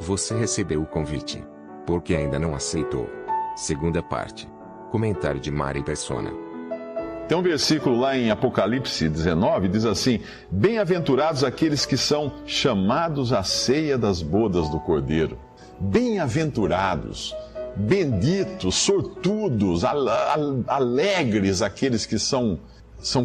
Você recebeu o convite. Porque ainda não aceitou. Segunda parte. Comentário de Mari Persona. Tem um versículo lá em Apocalipse 19, diz assim: bem-aventurados aqueles que são chamados à ceia das bodas do Cordeiro. Bem-aventurados, benditos, sortudos, alegres aqueles que são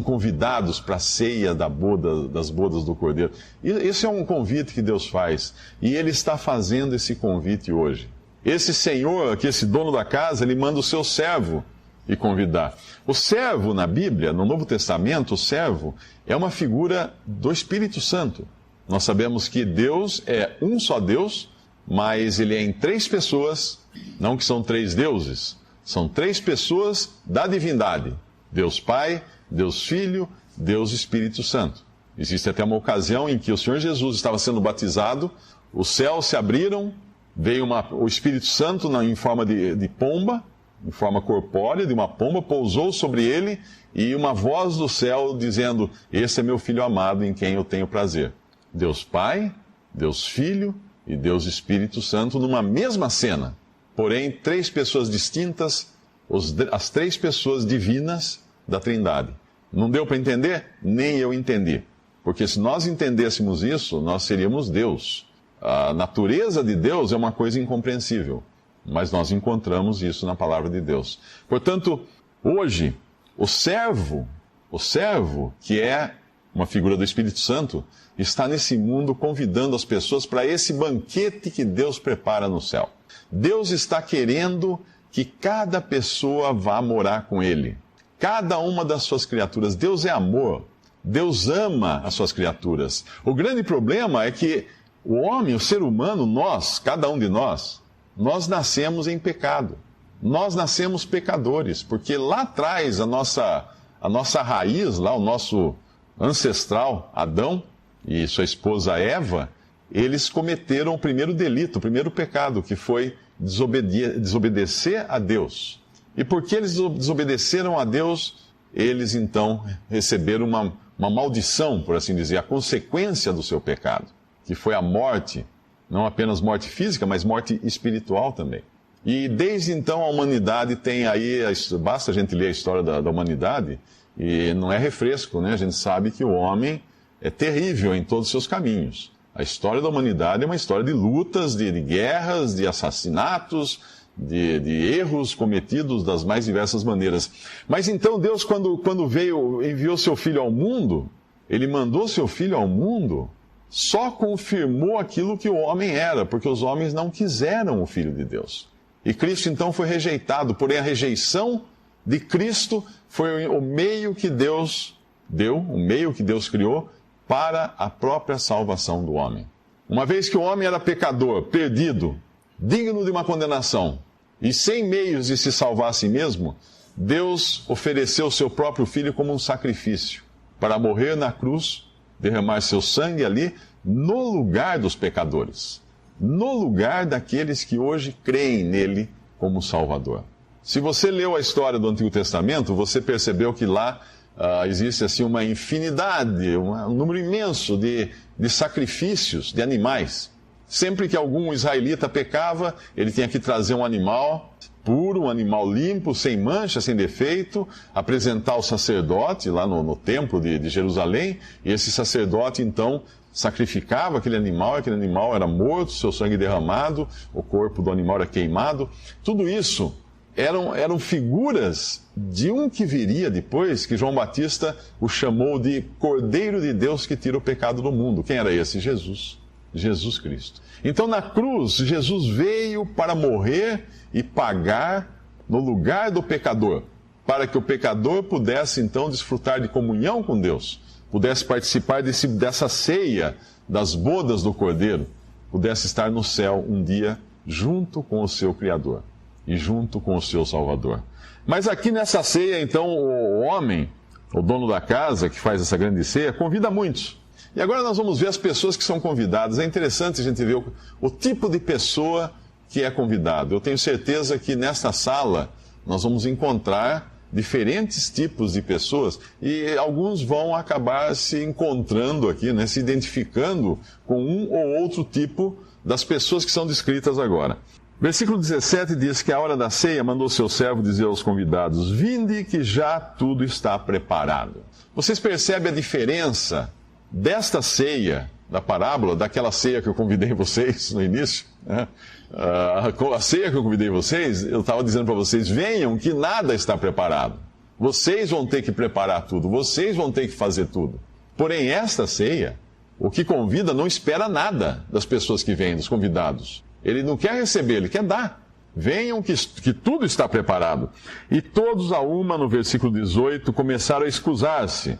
convidados para a ceia das bodas do Cordeiro. Esse é um convite que Deus faz, e Ele está fazendo esse convite hoje. Esse Senhor, que esse dono da casa, Ele manda o seu servo e convidar. O servo na Bíblia, no Novo Testamento, o servo é uma figura do Espírito Santo. Nós sabemos que Deus é um só Deus, mas Ele é em três pessoas, não que são três deuses, são três pessoas da divindade. Deus Pai, Deus Filho, Deus Espírito Santo. Existe até uma ocasião em que o Senhor Jesus estava sendo batizado, os céus se abriram, veio o Espírito Santo em forma de pomba, em forma corpórea, de uma pomba, pousou sobre ele, e uma voz do céu dizendo: esse é meu Filho amado, em quem eu tenho prazer. Deus Pai, Deus Filho e Deus Espírito Santo numa mesma cena. Porém, três pessoas distintas, as três pessoas divinas da Trindade. Não deu para entender? Nem eu entendi. Porque se nós entendêssemos isso, nós seríamos Deus. A natureza de Deus é uma coisa incompreensível. Mas nós encontramos isso na palavra de Deus. Portanto, hoje, o servo, que é uma figura do Espírito Santo, está nesse mundo convidando as pessoas para esse banquete que Deus prepara no céu. Deus está querendo que cada pessoa vá morar com Ele. Cada uma das suas criaturas. Deus é amor. Deus ama as suas criaturas. O grande problema é que o homem, o ser humano, nós, cada um de nós nascemos em pecado. Nós nascemos pecadores, porque lá atrás a nossa raiz, lá o nosso ancestral Adão e sua esposa Eva, eles cometeram o primeiro delito, o primeiro pecado, que foi desobedecer a Deus. E porque eles desobedeceram a Deus, eles então receberam uma maldição, por assim dizer, a consequência do seu pecado, que foi a morte. Não apenas morte física, mas morte espiritual também. E desde então a humanidade tem aí, basta a gente ler a história da humanidade, e não é refresco, né? A gente sabe que o homem é terrível em todos os seus caminhos. A história da humanidade é uma história de lutas, de guerras, de assassinatos, de erros cometidos das mais diversas maneiras. Mas então Deus, quando enviou seu Filho ao mundo, Ele mandou seu Filho ao mundo, só confirmou aquilo que o homem era, porque os homens não quiseram o Filho de Deus. E Cristo então foi rejeitado, porém a rejeição de Cristo foi o meio que Deus deu, o meio que Deus criou para a própria salvação do homem. Uma vez que o homem era pecador, perdido, digno de uma condenação, e sem meios de se salvar a si mesmo, Deus ofereceu o seu próprio Filho como um sacrifício, para morrer na cruz, derramar seu sangue ali, no lugar dos pecadores, no lugar daqueles que hoje creem nele como Salvador. Se você leu a história do Antigo Testamento, você percebeu que lá existe assim uma infinidade, um número imenso de sacrifícios de animais. Sempre que algum israelita pecava, ele tinha que trazer um animal puro, um animal limpo, sem mancha, sem defeito, apresentar ao sacerdote lá no templo de Jerusalém, e esse sacerdote então sacrificava aquele animal era morto, seu sangue derramado, o corpo do animal era queimado. Tudo isso eram figuras de um que viria depois, que João Batista o chamou de Cordeiro de Deus que tira o pecado do mundo. Quem era esse? Jesus Cristo. Então na cruz, Jesus veio para morrer e pagar no lugar do pecador, para que o pecador pudesse então desfrutar de comunhão com Deus, pudesse participar dessa ceia das bodas do Cordeiro, pudesse estar no céu um dia junto com o seu Criador e junto com o seu Salvador. Mas aqui nessa ceia, então, o homem, o dono da casa que faz essa grande ceia, convida muitos. E agora nós vamos ver as pessoas que são convidadas. É interessante a gente ver o tipo de pessoa que é convidado. Eu tenho certeza que nesta sala nós vamos encontrar diferentes tipos de pessoas e alguns vão acabar se encontrando aqui, né, se identificando com um ou outro tipo das pessoas que são descritas agora. Versículo 17 diz que a hora da ceia mandou seu servo dizer aos convidados: vinde que já tudo está preparado. Vocês percebem a diferença desta ceia, da parábola, daquela ceia que eu convidei vocês no início? Né? A ceia que eu convidei vocês, eu estava dizendo para vocês: venham que nada está preparado. Vocês vão ter que preparar tudo, vocês vão ter que fazer tudo. Porém, esta ceia, o que convida não espera nada das pessoas que vêm, dos convidados. Ele não quer receber, ele quer dar. Venham que tudo está preparado. E todos a uma, no versículo 18, começaram a excusar-se,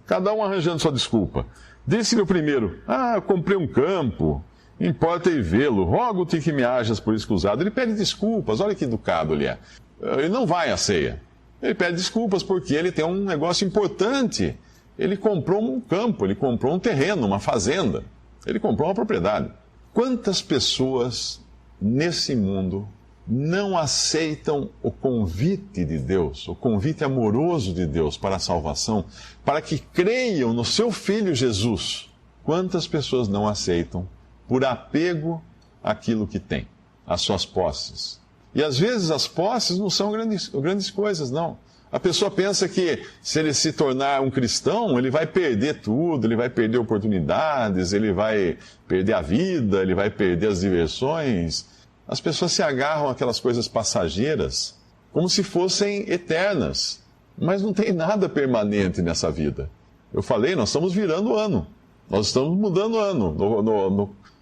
cada um arranjando sua desculpa. Disse-lhe o primeiro: eu comprei um campo, importa ir vê-lo, rogo-te que me hajas por escusado. Ele pede desculpas, olha que educado ele é. Ele não vai à ceia. Ele pede desculpas porque ele tem um negócio importante. Ele comprou um campo, ele comprou um terreno, uma fazenda. Ele comprou uma propriedade. Quantas pessoas nesse mundo não aceitam o convite de Deus, o convite amoroso de Deus para a salvação, para que creiam no seu Filho Jesus? Quantas pessoas não aceitam por apego àquilo que tem, às suas posses? E às vezes as posses não são grandes coisas, não. A pessoa pensa que se ele se tornar um cristão, ele vai perder tudo, ele vai perder oportunidades, ele vai perder a vida, ele vai perder as diversões. As pessoas se agarram àquelas coisas passageiras como se fossem eternas, mas não tem nada permanente nessa vida. Eu falei, nós estamos virando ano, nós estamos mudando ano.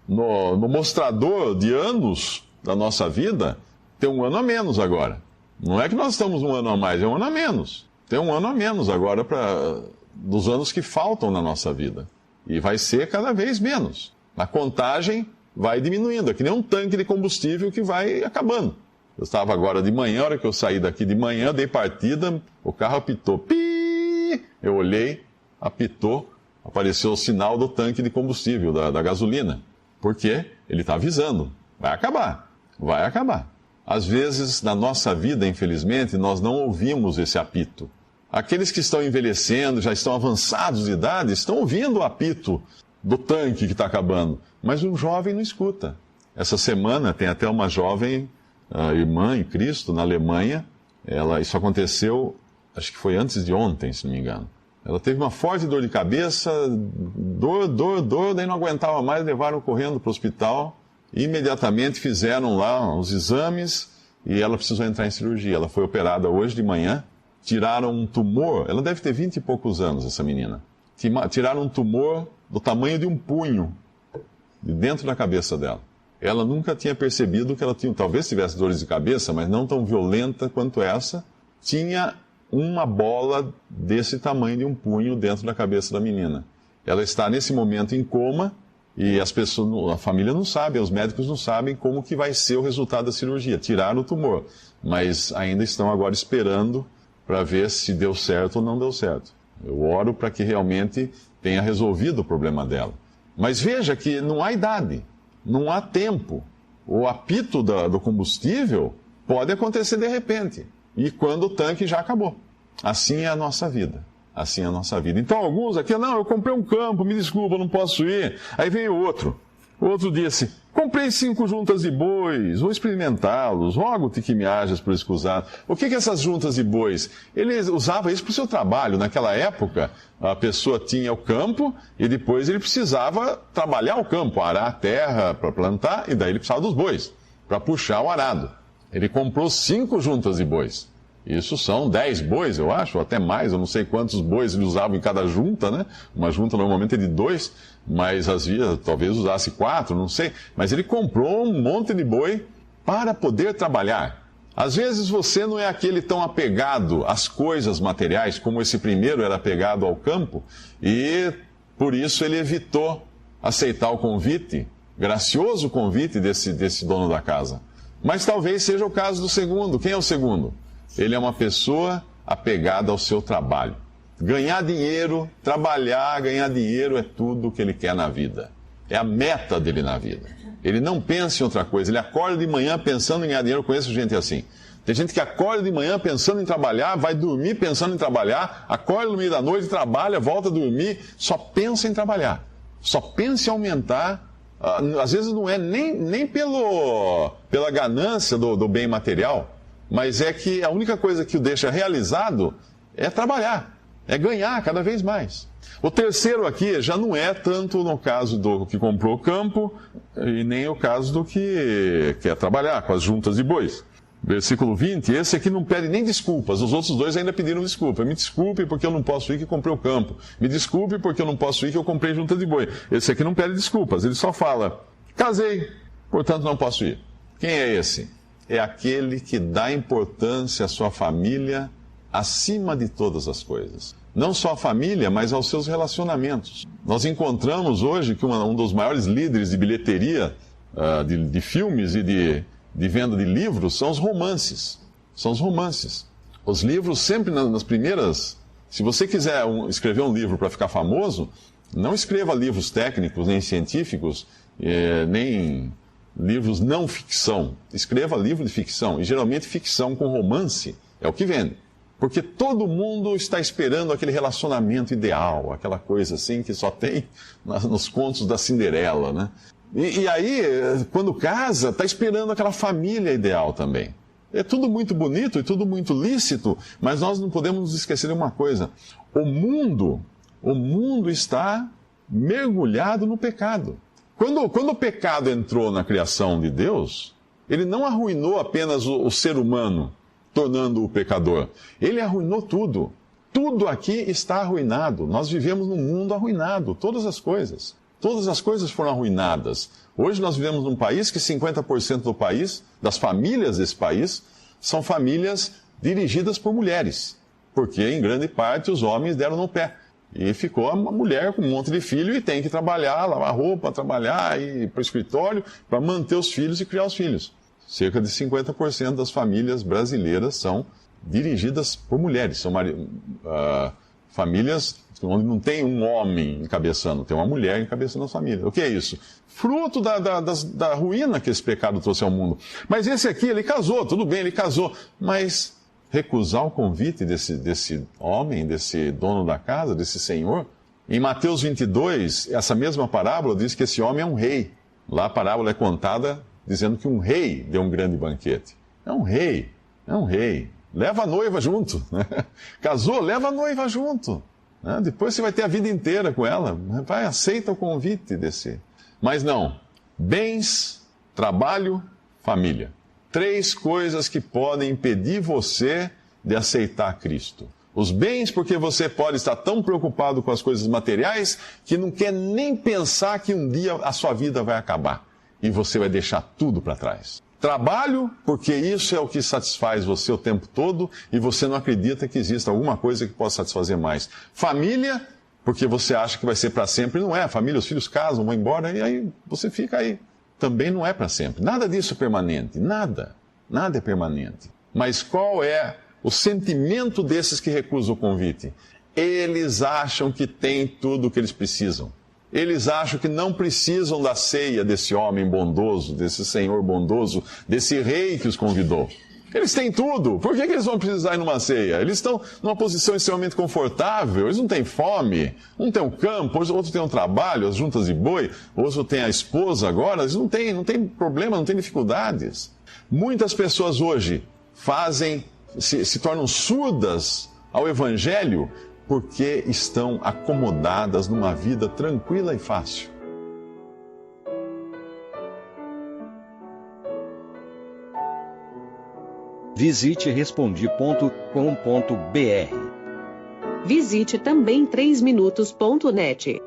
No mostrador de anos da nossa vida, tem um ano a menos agora. Não é que nós estamos um ano a mais, é um ano a menos. Tem um ano a menos agora dos anos que faltam na nossa vida. E vai ser cada vez menos. A contagem vai diminuindo, é que nem um tanque de combustível que vai acabando. Eu estava agora de manhã, a hora que eu saí daqui de manhã, dei partida, o carro apitou. Pi! Eu olhei, apitou, apareceu o sinal do tanque de combustível, da gasolina. Por quê? Ele está avisando. Vai acabar. Vai acabar. Às vezes, na nossa vida, infelizmente, nós não ouvimos esse apito. Aqueles que estão envelhecendo, já estão avançados de idade, estão ouvindo o apito do tanque que está acabando. Mas um jovem não escuta. Essa semana tem até uma jovem irmã em Cristo, na Alemanha. Isso aconteceu, acho que foi antes de ontem, se não me engano. Ela teve uma forte dor de cabeça, dor, daí não aguentava mais, levaram correndo para o hospital. Imediatamente fizeram lá os exames e ela precisou entrar em cirurgia. Ela foi operada hoje de manhã, tiraram um tumor, ela deve ter 20 e poucos anos, essa menina. Tiraram um tumor do tamanho de um punho, de dentro da cabeça dela. Ela nunca tinha percebido que ela tinha, talvez tivesse dores de cabeça, mas não tão violenta quanto essa. Tinha uma bola desse tamanho de um punho dentro da cabeça da menina. Ela está nesse momento em coma. E as pessoas, a família não sabe, os médicos não sabem como que vai ser o resultado da cirurgia. Tiraram o tumor, mas ainda estão agora esperando para ver se deu certo ou não deu certo. Eu oro para que realmente tenha resolvido o problema dela. Mas veja que não há idade, não há tempo. O apito do combustível pode acontecer de repente, e quando o tanque já acabou. Assim é a nossa vida. Assim é a nossa vida. Então alguns aqui, eu comprei um campo, me desculpa, não posso ir. Aí veio outro. O outro disse, comprei 5 juntas de bois, vou experimentá-los, rogo-te que me hajas por escusado. O que essas juntas de bois? Ele usava isso para o seu trabalho. Naquela época, a pessoa tinha o campo e depois ele precisava trabalhar o campo, arar a terra para plantar, e daí ele precisava dos bois, para puxar o arado. Ele comprou 5 juntas de bois. Isso são 10 bois, eu acho, ou até mais, eu não sei quantos bois ele usava em cada junta, né? Uma junta normalmente é de 2, mas às vezes talvez usasse 4, não sei. Mas ele comprou um monte de boi para poder trabalhar. Às vezes você não é aquele tão apegado às coisas materiais, como esse primeiro era apegado ao campo, e por isso ele evitou aceitar o convite, gracioso convite desse dono da casa. Mas talvez seja o caso do segundo. Quem é o segundo? Ele é uma pessoa apegada ao seu trabalho. Ganhar dinheiro, trabalhar, ganhar dinheiro é tudo o que ele quer na vida. É a meta dele na vida. Ele não pensa em outra coisa. Ele acorda de manhã pensando em ganhar dinheiro. Eu conheço gente assim. Tem gente que acorda de manhã pensando em trabalhar, vai dormir pensando em trabalhar, acorda no meio da noite, trabalha, volta a dormir, só pensa em trabalhar. Só pensa em aumentar Às vezes não é nem pela ganância do bem material, mas é que a única coisa que o deixa realizado é trabalhar, é ganhar cada vez mais. O terceiro aqui já não é tanto no caso do que comprou o campo e nem o caso do que quer trabalhar com as juntas de bois. Versículo 20, esse aqui não pede nem desculpas, os outros dois ainda pediram desculpa. Me desculpe porque eu não posso ir que comprei o campo. Me desculpe porque eu não posso ir que eu comprei junta de boi. Esse aqui não pede desculpas, ele só fala, casei, portanto não posso ir. Quem é esse? É aquele que dá importância à sua família acima de todas as coisas. Não só a família, mas aos seus relacionamentos. Nós encontramos hoje que um dos maiores líderes de bilheteria de filmes e de venda de livros são os romances. São os romances. Os livros sempre nas primeiras... Se você quiser escrever um livro para ficar famoso, não escreva livros técnicos, nem científicos, nem livros não ficção. Escreva livro de ficção. E geralmente ficção com romance é o que vende. Porque todo mundo está esperando aquele relacionamento ideal, aquela coisa assim que só tem nos contos da Cinderela, né? E aí, quando casa, está esperando aquela família ideal também. É tudo muito bonito e tudo muito lícito, mas nós não podemos nos esquecer de uma coisa. O mundo está mergulhado no pecado. Quando o pecado entrou na criação de Deus, ele não arruinou apenas o ser humano, tornando-o pecador. Ele arruinou tudo. Tudo aqui está arruinado. Nós vivemos num mundo arruinado, todas as coisas. Todas as coisas foram arruinadas. Hoje nós vivemos num país que 50% do país, das famílias desse país, são famílias dirigidas por mulheres. Porque, em grande parte, os homens deram no pé. E ficou uma mulher com um monte de filho e tem que trabalhar, lavar roupa, trabalhar, ir para o escritório, para manter os filhos e criar os filhos. Cerca de 50% das famílias brasileiras são dirigidas por mulheres. São famílias onde não tem um homem encabeçando, tem uma mulher encabeçando a família. O que é isso? Fruto da ruína que esse pecado trouxe ao mundo. Mas esse aqui, ele casou, tudo bem, ele casou. Mas recusar o convite desse homem, desse dono da casa, desse senhor. Em Mateus 22, essa mesma parábola diz que esse homem é um rei. Lá a parábola é contada dizendo que um rei deu um grande banquete. É um rei. Leva a noiva junto. Casou, leva a noiva junto. Depois você vai ter a vida inteira com ela. Vai, aceita o convite desse. Mas não. Bens, trabalho, família. 3 coisas que podem impedir você de aceitar Cristo. Os bens, porque você pode estar tão preocupado com as coisas materiais que não quer nem pensar que um dia a sua vida vai acabar. E você vai deixar tudo para trás. Trabalho, porque isso é o que satisfaz você o tempo todo e você não acredita que exista alguma coisa que possa satisfazer mais. Família, porque você acha que vai ser para sempre. Não é. A família, os filhos casam, vão embora e aí você fica aí. Também não é para sempre. Nada disso é permanente. Nada. Nada é permanente. Mas qual é o sentimento desses que recusam o convite? Eles acham que têm tudo o que eles precisam. Eles acham que não precisam da ceia desse homem bondoso, desse senhor bondoso, desse rei que os convidou. Eles têm tudo. Por que eles vão precisar ir numa ceia? Eles estão numa posição extremamente confortável, eles não têm fome, um tem um campo, outro tem um trabalho, as juntas de boi, outro tem a esposa agora, eles não têm problema, não têm dificuldades. Muitas pessoas hoje se tornam surdas ao Evangelho porque estão acomodadas numa vida tranquila e fácil. Visite Respondi.com.br. Visite também 3minutos.net.